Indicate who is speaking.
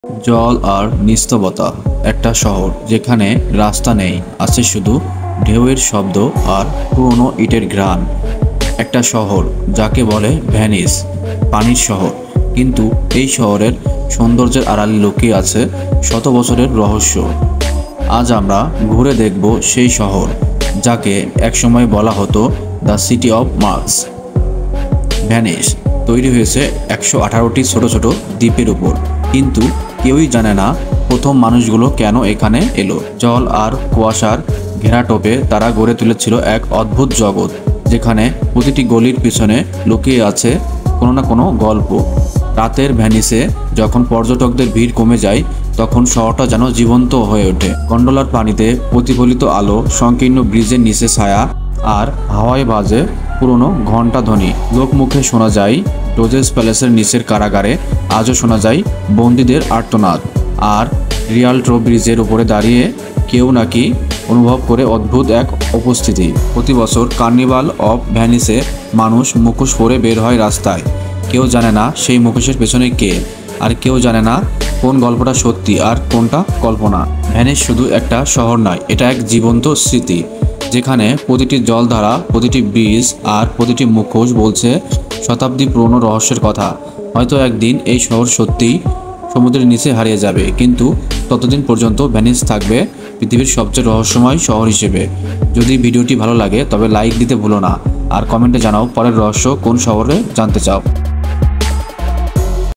Speaker 1: জল আর নিস্তবতা। একটা শহর যেখানে রাস্তা নেই, আছে শুধু ঢেউয়ের শব্দ আর পুরনো ইটের ঘ্রাণ। একটা শহর যাকে বলে ভেনিস, পানির শহর। কিন্তু এই শহরের সৌন্দর্যের আড়ালে লুকিয়ে আছে শত বছরের রহস্য। আজ আমরা ঘুরে দেখব সেই শহর যাকে একসময় বলা হতো the city of masks. Venice তৈরি হয়েছে 118টি ছোট ছোট দ্বীপের উপর, কিন্তু কেউই জানে না প্রথম মানুষগুলো কেন এখানে এলো। জল আর কুয়াশার ঘেরাটোপে তারা গড়ে তুলেছিল এক অদ্ভুত জগৎ, যেখানে প্রতিটি গলির পিছনে লুকিয়ে আছে কোনো না কোনো গল্প। রাতের ভেনিসে যখন পর্যটকদের ভিড় কমে যায়, তখন শহরটা যেন জীবন্ত হয়ে ওঠে। গন্ডোলার পানিতে প্রতিফলিত আলো, সংকীর্ণ ব্রিজের নিচে ছায়া, আর হাওয়ায় বাজে পুরনো ঘণ্টা ধ্বনি। লোকমুখে শোনা যায় রোজেস প্যালেসের নিচের কারাগারে আজও শোনা যায় বন্দীদের আর্তনাদ। আর রিয়ালটো ব্রিজের উপরে দাঁড়িয়ে কেউ নাকি অনুভব করে অদ্ভুত এক উপস্থিতি। প্রতি বছর কার্নিভাল অফ ভ্যানিসে মানুষ মুখোশ পরে বের হয় রাস্তায়। কেউ জানে না সেই মুখোশের পেছনে কে, আর কেউ জানে না কোন গল্পটা সত্যি আর কোনটা কল্পনা। ভ্যানিস শুধু একটা শহর নয়, এটা এক জীবন্ত স্মৃতি, যেখানে প্রতিটি জলধারা, প্রতিটি ব্রিজ আর প্রতিটি মুখোশ বলছে শতাব্দী পুরনো রহস্যের কথা। হয়তো একদিন এই শহর সত্যিই সমুদ্রের নিচে হারিয়ে যাবে, কিন্তু ততদিন পর্যন্ত ভেনিস থাকবে পৃথিবীর সবচেয়ে রহস্যময় শহর হিসেবে। যদি ভিডিওটি ভালো লাগে তবে লাইক দিতে ভুলো না, আর কমেন্টে জানাও পরের রহস্য কোন শহরে জানতে চাও।